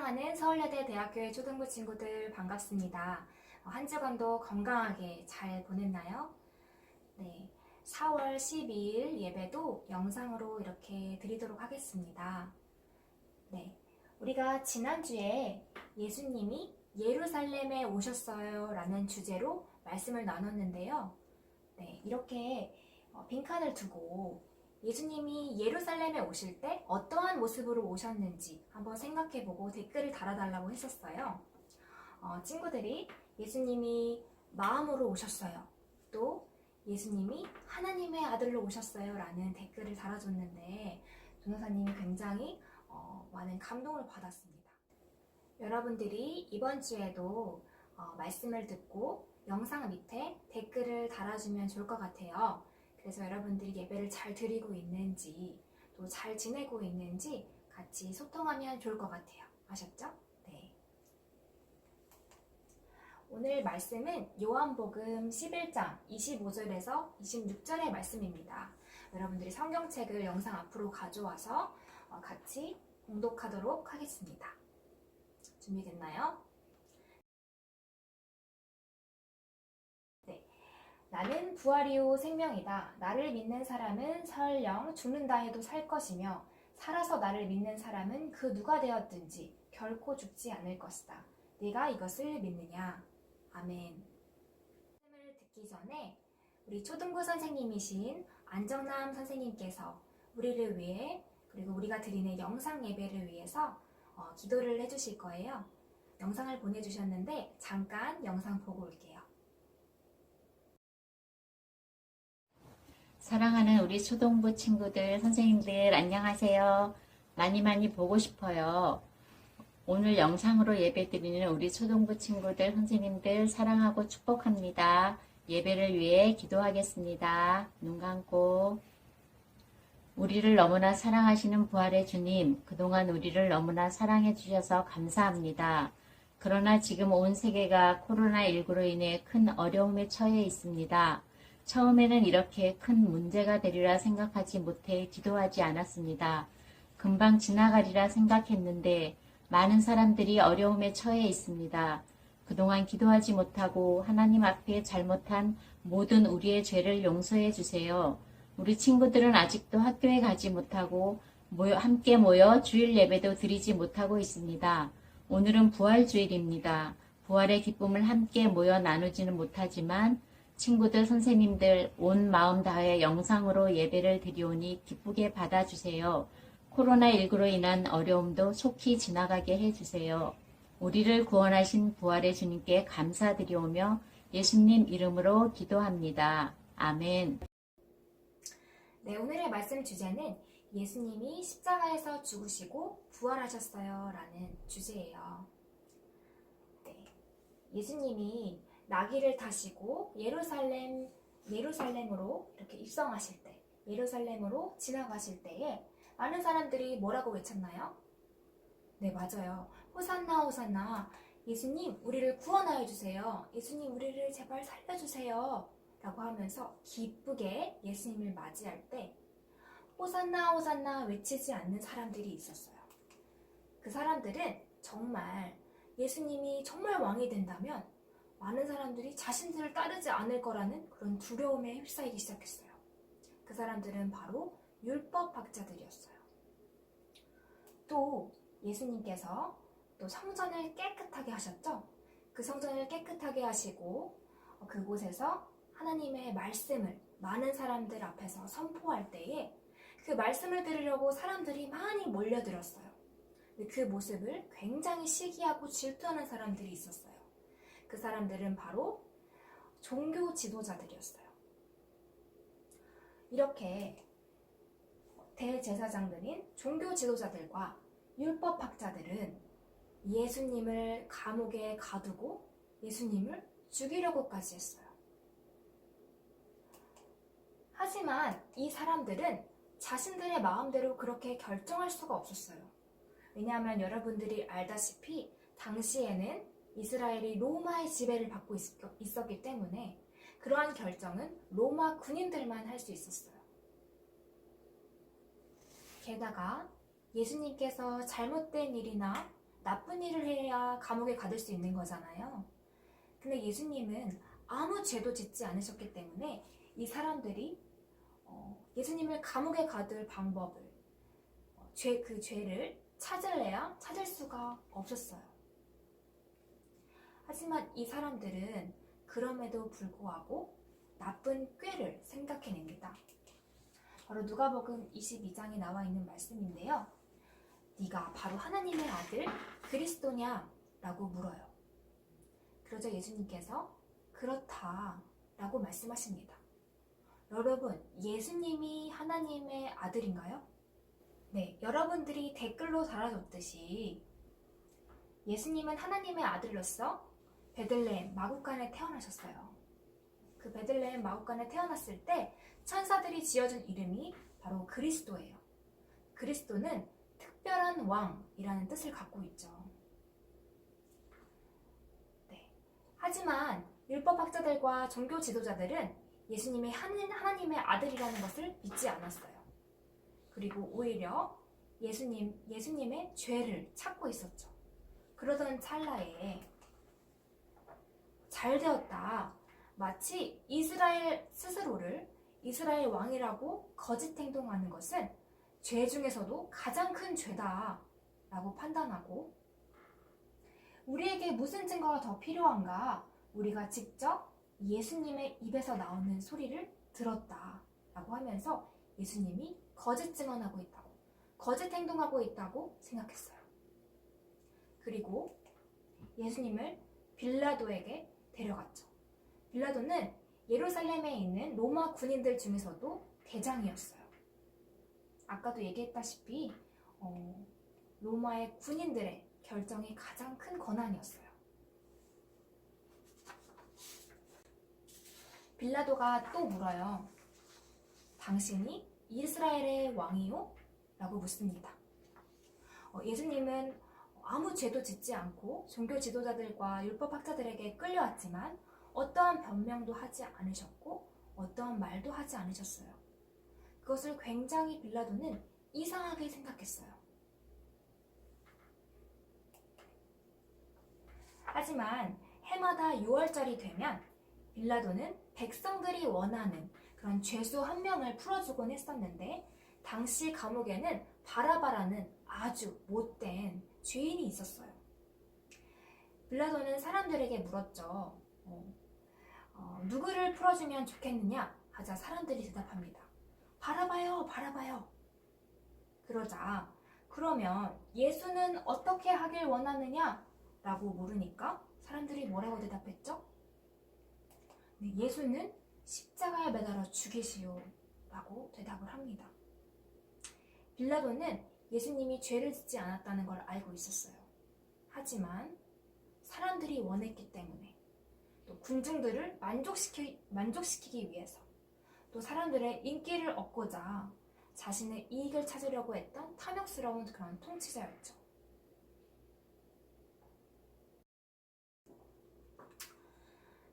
사랑하는 서울여대 대학교의 초등부 친구들 반갑습니다. 한 주간도 건강하게 잘 보냈나요? 네, 4월 12일 예배도 영상으로 이렇게 드리도록 하겠습니다. 네, 우리가 지난주에 예수님이 예루살렘에 오셨어요 라는 주제로 말씀을 나눴는데요. 네, 이렇게 빈칸을 두고 예수님이 예루살렘에 오실 때 어떠한 모습으로 오셨는지 한번 생각해보고 댓글을 달아달라고 했었어요. 친구들이 예수님이 마음으로 오셨어요. 또 예수님이 하나님의 아들로 오셨어요 라는 댓글을 달아줬는데 전도사님이 굉장히 많은 감동을 받았습니다. 여러분들이 이번 주에도 말씀을 듣고 영상 밑에 댓글을 달아주면 좋을 것 같아요. 그래서 여러분들이 예배를 잘 드리고 있는지 또 잘 지내고 있는지 같이 소통하면 좋을 것 같아요. 아셨죠? 네. 오늘 말씀은 요한복음 11장 25절에서 26절의 말씀입니다. 여러분들이 성경책을 영상 앞으로 가져와서 같이 공독하도록 하겠습니다. 준비됐나요? 나는 부활이요 생명이다. 나를 믿는 사람은 설령 죽는다 해도 살 것이며 살아서 나를 믿는 사람은 그 누가 되었든지 결코 죽지 않을 것이다. 네가 이것을 믿느냐? 아멘. 말씀을 듣기 전에 우리 초등부 선생님이신 안정남 선생님께서 우리를 위해 그리고 우리가 드리는 영상 예배를 위해서 기도를 해주실 거예요. 영상을 보내주셨는데 잠깐 영상 보고 올게요. 사랑하는 우리 초등부 친구들, 선생님들 안녕하세요. 많이 보고 싶어요. 오늘 영상으로 예배드리는 우리 초등부 친구들, 선생님들 사랑하고 축복합니다. 예배를 위해 기도하겠습니다. 눈 감고. 우리를 너무나 사랑하시는 부활의 주님, 그동안 우리를 너무나 사랑해 주셔서 감사합니다. 그러나 지금 온 세계가 코로나19로 인해 큰 어려움에 처해 있습니다. 처음에는 이렇게 큰 문제가 되리라 생각하지 못해 기도하지 않았습니다. 금방 지나가리라 생각했는데 많은 사람들이 어려움에 처해 있습니다. 그동안 기도하지 못하고 하나님 앞에 잘못한 모든 우리의 죄를 용서해 주세요. 우리 친구들은 아직도 학교에 가지 못하고 함께 모여 주일 예배도 드리지 못하고 있습니다. 오늘은 부활주일입니다. 부활의 기쁨을 함께 모여 나누지는 못하지만 친구들, 선생님들 온 마음 다해 영상으로 예배를 드리오니 기쁘게 받아주세요. 코로나19로 인한 어려움도 속히 지나가게 해주세요. 우리를 구원하신 부활의 주님께 감사드리오며 예수님 이름으로 기도합니다. 아멘. 네, 오늘의 말씀 주제는 예수님이 십자가에서 죽으시고 부활하셨어요 라는 주제예요. 네, 예수님이 나귀를 타시고 예루살렘으로 이렇게 입성하실 때, 예루살렘으로 지나가실 때에 많은 사람들이 뭐라고 외쳤나요? 네, 맞아요. 호산나 호산나. 예수님 우리를 구원하여 주세요. 예수님 우리를 제발 살려주세요. 라고 하면서 기쁘게 예수님을 맞이할 때 호산나 호산나 외치지 않는 사람들이 있었어요. 그 사람들은 정말 예수님이 정말 왕이 된다면 많은 사람들이 자신들을 따르지 않을 거라는 그런 두려움에 휩싸이기 시작했어요. 그 사람들은 바로 율법학자들이었어요. 또 예수님께서 또 성전을 깨끗하게 하셨죠? 그 성전을 깨끗하게 하시고 그곳에서 하나님의 말씀을 많은 사람들 앞에서 선포할 때에 그 말씀을 들으려고 사람들이 많이 몰려들었어요. 그 모습을 굉장히 시기하고 질투하는 사람들이 있었어요. 그 사람들은 바로 종교 지도자들이었어요. 이렇게 대제사장들인 종교 지도자들과 율법학자들은 예수님을 감옥에 가두고 예수님을 죽이려고까지 했어요. 하지만 이 사람들은 자신들의 마음대로 그렇게 결정할 수가 없었어요. 왜냐하면 여러분들이 알다시피 당시에는 이스라엘이 로마의 지배를 받고 있었기 때문에 그러한 결정은 로마 군인들만 할 수 있었어요. 게다가 예수님께서 잘못된 일이나 나쁜 일을 해야 감옥에 가둘 수 있는 거잖아요. 근데 예수님은 아무 죄도 짓지 않으셨기 때문에 이 사람들이 예수님을 감옥에 가둘 방법을, 그 죄를 찾을래야 찾을 수가 없었어요. 하지만 이 사람들은 그럼에도 불구하고 나쁜 꾀를 생각해냅니다. 바로 누가복음 22장에 나와 있는 말씀인데요. 네가 바로 하나님의 아들 그리스도냐? 라고 물어요. 그러자 예수님께서 그렇다 라고 말씀하십니다. 여러분, 예수님이 하나님의 아들인가요? 네, 여러분들이 댓글로 달아줬듯이 예수님은 하나님의 아들로서 베들레헴 마구간에 태어나셨어요. 그 베들레헴 마구간에 태어났을 때 천사들이 지어준 이름이 바로 그리스도예요. 그리스도는 특별한 왕이라는 뜻을 갖고 있죠. 네. 하지만 율법학자들과 종교 지도자들은 예수님이 하나님의 아들이라는 것을 믿지 않았어요. 그리고 오히려 예수님의 죄를 찾고 있었죠. 그러던 찰나에 잘 되었다. 마치 이스라엘 스스로를 이스라엘 왕이라고 거짓 행동하는 것은 죄 중에서도 가장 큰 죄다 라고 판단하고 우리에게 무슨 증거가 더 필요한가? 우리가 직접 예수님의 입에서 나오는 소리를 들었다 라고 하면서 예수님이 거짓 증언하고 있다고, 거짓 행동하고 있다고 생각했어요. 그리고 예수님을 빌라도에게 데려갔죠. 빌라도는 예루살렘에 있는 로마 군인들 중에서도 대장이었어요. 아까도 얘기했다시피 로마의 군인들의 결정이 가장 큰 권한이었어요. 빌라도가 또 물어요. 당신이 이스라엘의 왕이요? 라고 묻습니다. 예수님은 아무 죄도 짓지 않고 종교 지도자들과 율법학자들에게 끌려왔지만 어떠한 변명도 하지 않으셨고 어떠한 말도 하지 않으셨어요. 그것을 굉장히 빌라도는 이상하게 생각했어요. 하지만 해마다 6월절이 되면 빌라도는 백성들이 원하는 그런 죄수 한 명을 풀어주곤 했었는데 당시 감옥에는 바라바라는 아주 못된 죄인이 있었어요. 빌라도는 사람들에게 물었죠. 누구를 풀어주면 좋겠느냐? 하자 사람들이 대답합니다. 바라바요, 바라바요. 그러자 그러면 예수는 어떻게 하길 원하느냐? 라고 물으니까 사람들이 뭐라고 대답했죠? 네, 예수는 십자가에 매달아 죽이시오 라고 대답을 합니다. 빌라도는 예수님이 죄를 짓지 않았다는 걸 알고 있었어요. 하지만 사람들이 원했기 때문에 또 군중들을 만족시키기 위해서 또 사람들의 인기를 얻고자 자신의 이익을 찾으려고 했던 탐욕스러운 그런 통치자였죠.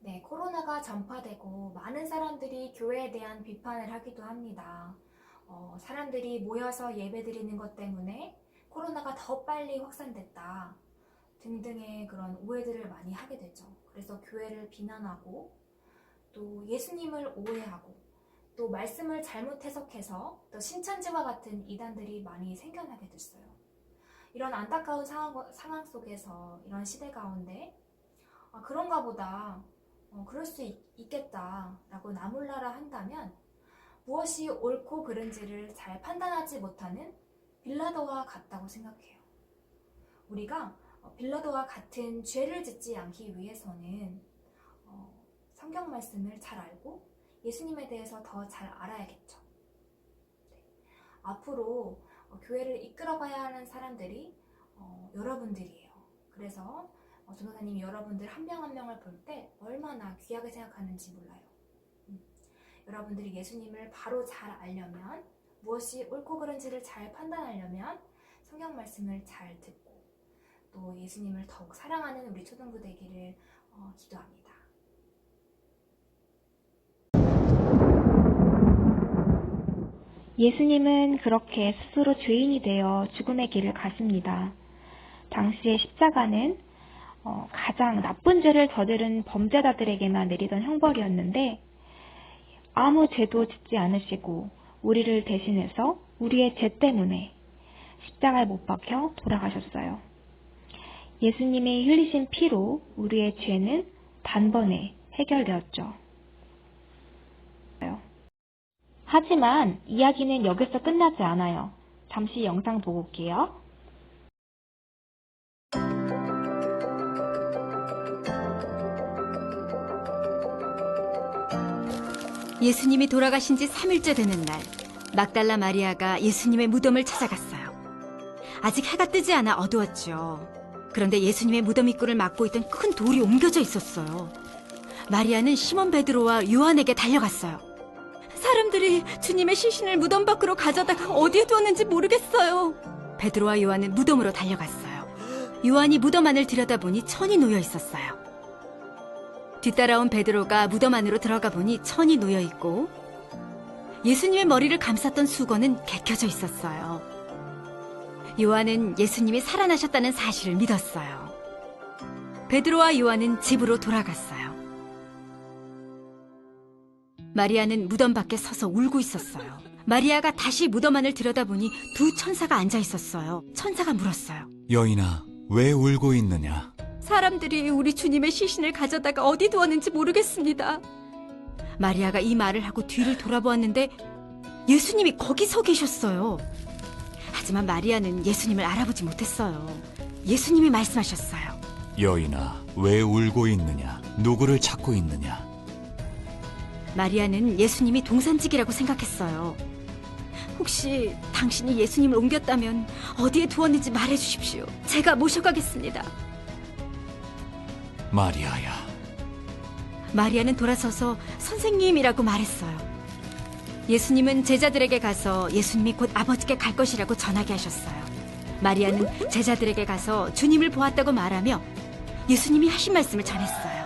네, 코로나가 전파되고 많은 사람들이 교회에 대한 비판을 하기도 합니다. 사람들이 모여서 예배드리는 것 때문에 코로나가 더 빨리 확산됐다 등등의 그런 오해들을 많이 하게 되죠. 그래서 교회를 비난하고 또 예수님을 오해하고 또 말씀을 잘못 해석해서 또 신천지와 같은 이단들이 많이 생겨나게 됐어요. 이런 안타까운 상황 속에서 이런 시대 가운데 그런가 보다 그럴 수 있겠다라고 나몰라라 한다면 무엇이 옳고 그른지를 잘 판단하지 못하는 빌라도와 같다고 생각해요. 우리가 빌라도와 같은 죄를 짓지 않기 위해서는 성경 말씀을 잘 알고 예수님에 대해서 더 잘 알아야겠죠. 네. 앞으로 교회를 이끌어가야 하는 사람들이 여러분들이에요. 그래서 전도사님이 여러분들 한 명 한 명을 볼 때 얼마나 귀하게 생각하는지 몰라요. 여러분들이 예수님을 바로 잘 알려면 무엇이 옳고 그른지를 잘 판단하려면 성경 말씀을 잘 듣고 또 예수님을 더욱 사랑하는 우리 초등부 되기를 기도합니다. 예수님은 그렇게 스스로 죄인이 되어 죽음의 길을 가십니다. 당시의 십자가는 가장 나쁜 죄를 저지른 범죄자들에게만 내리던 형벌이었는데 아무 죄도 짓지 않으시고 우리를 대신해서 우리의 죄 때문에 십자가에 못 박혀 돌아가셨어요. 예수님이 흘리신 피로 우리의 죄는 단번에 해결되었죠. 하지만 이야기는 여기서 끝나지 않아요. 잠시 영상 보고 올게요. 예수님이 돌아가신 지 3일째 되는 날, 막달라 마리아가 예수님의 무덤을 찾아갔어요. 아직 해가 뜨지 않아 어두웠죠. 그런데 예수님의 무덤 입구를 막고 있던 큰 돌이 옮겨져 있었어요. 마리아는 시몬 베드로와 요한에게 달려갔어요. 사람들이 주님의 시신을 무덤 밖으로 가져다가 어디에 두었는지 모르겠어요. 베드로와 요한은 무덤으로 달려갔어요. 요한이 무덤 안을 들여다보니 천이 놓여 있었어요. 뒤따라온 베드로가 무덤 안으로 들어가 보니 천이 놓여 있고 예수님의 머리를 감쌌던 수건은 개켜져 있었어요. 요한은 예수님이 살아나셨다는 사실을 믿었어요. 베드로와 요한은 집으로 돌아갔어요. 마리아는 무덤 밖에 서서 울고 있었어요. 마리아가 다시 무덤 안을 들여다보니 두 천사가 앉아 있었어요. 천사가 물었어요. 여인아, 왜 울고 있느냐? 사람들이 우리 주님의 시신을 가져다가 어디 두었는지 모르겠습니다. 마리아가 이 말을 하고 뒤를 돌아보았는데 예수님이 거기 서 계셨어요. 하지만 마리아는 예수님을 알아보지 못했어요. 예수님이 말씀하셨어요. 여인아, 왜 울고 있느냐? 누구를 찾고 있느냐? 마리아는 예수님이 동산직이라고 생각했어요. 혹시 당신이 예수님을 옮겼다면 어디에 두었는지 말해주십시오. 제가 모셔가겠습니다. 마리아야. 마리아는 돌아서서 선생님이라고 말했어요. 예수님은 제자들에게 가서 예수님이 곧 아버지께 갈 것이라고 전하게 하셨어요. 마리아는 제자들에게 가서 주님을 보았다고 말하며 예수님이 하신 말씀을 전했어요.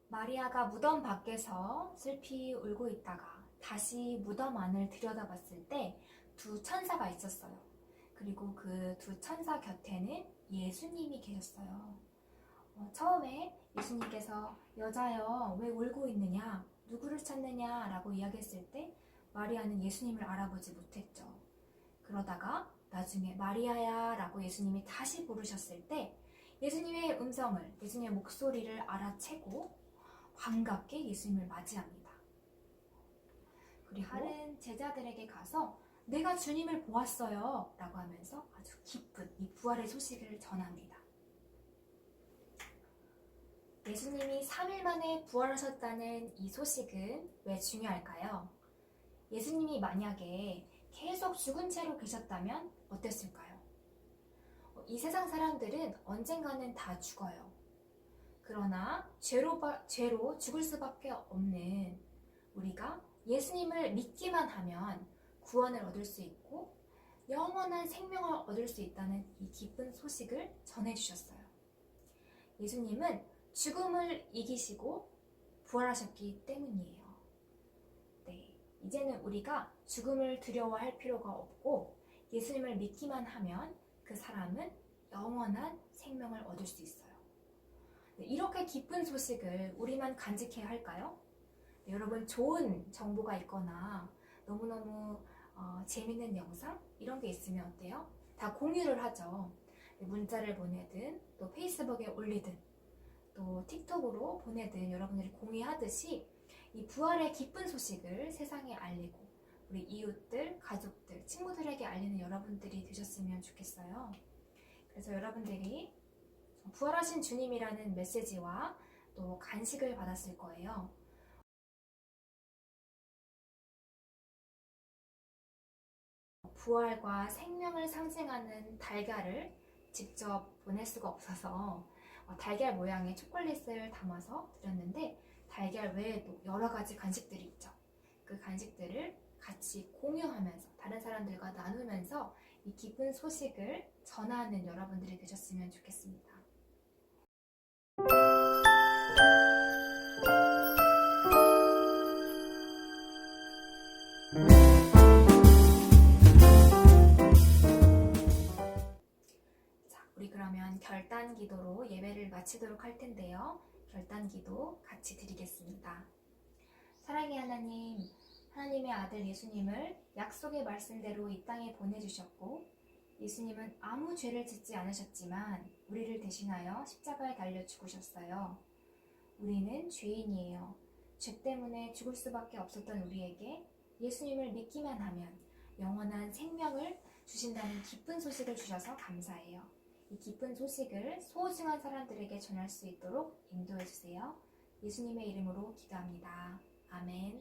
마리아가 무덤 밖에서 슬피 울고 있다가 다시 무덤 안을 들여다봤을 때 두 천사가 있었어요. 그리고 그 두 천사 곁에는 예수님이 계셨어요. 처음에 예수님께서 여자여 왜 울고 있느냐? 누구를 찾느냐? 라고 이야기했을 때 마리아는 예수님을 알아보지 못했죠. 그러다가 나중에 마리아야 라고 예수님이 다시 부르셨을 때 예수님의 음성을, 예수님의 목소리를 알아채고 반갑게 예수님을 맞이합니다. 그리고 다른 제자들에게 가서 내가 주님을 보았어요 라고 하면서 아주 기쁜 이 부활의 소식을 전합니다. 예수님이 3일 만에 부활하셨다는 이 소식은 왜 중요할까요? 예수님이 만약에 계속 죽은 채로 계셨다면 어땠을까요? 이 세상 사람들은 언젠가는 다 죽어요. 그러나 죄로 죽을 수밖에 없는 우리가 예수님을 믿기만 하면 구원을 얻을 수 있고 영원한 생명을 얻을 수 있다는 이 기쁜 소식을 전해주셨어요. 예수님은 죽음을 이기시고 부활하셨기 때문이에요. 네, 이제는 우리가 죽음을 두려워할 필요가 없고 예수님을 믿기만 하면 그 사람은 영원한 생명을 얻을 수 있어요. 네, 이렇게 기쁜 소식을 우리만 간직해야 할까요? 네, 여러분 좋은 정보가 있거나 너무너무 재밌는 영상 이런 게 있으면 어때요? 다 공유를 하죠. 네, 문자를 보내든 또 페이스북에 올리든 또 틱톡으로 보내든 여러분들이 공유하듯이 이 부활의 기쁜 소식을 세상에 알리고 우리 이웃들, 가족들, 친구들에게 알리는 여러분들이 되셨으면 좋겠어요. 그래서 여러분들이 부활하신 주님이라는 메시지와 또 간식을 받았을 거예요. 부활과 생명을 상징하는 달걀을 직접 보낼 수가 없어서 달걀 모양의 초콜릿을 담아서 드렸는데 달걀 외에도 여러 가지 간식들이 있죠. 그 간식들을 같이 공유하면서 다른 사람들과 나누면서 이 기쁜 소식을 전하는 여러분들이 되셨으면 좋겠습니다. 마치도록 할 텐데요. 결단기도 같이 드리겠습니다. 사랑의 하나님, 하나님의 아들 예수님을 약속의 말씀대로 이 땅에 보내주셨고, 예수님은 아무 죄를 짓지 않으셨지만 우리를 대신하여 십자가에 달려 죽으셨어요. 우리는 죄인이에요. 죄 때문에 죽을 수밖에 없었던 우리에게 예수님을 믿기만 하면 영원한 생명을 주신다는 기쁜 소식을 주셔서 감사해요. 이 기쁜 소식을 소중한 사람들에게 전할 수 있도록 인도해 주세요. 예수님의 이름으로 기도합니다. 아멘.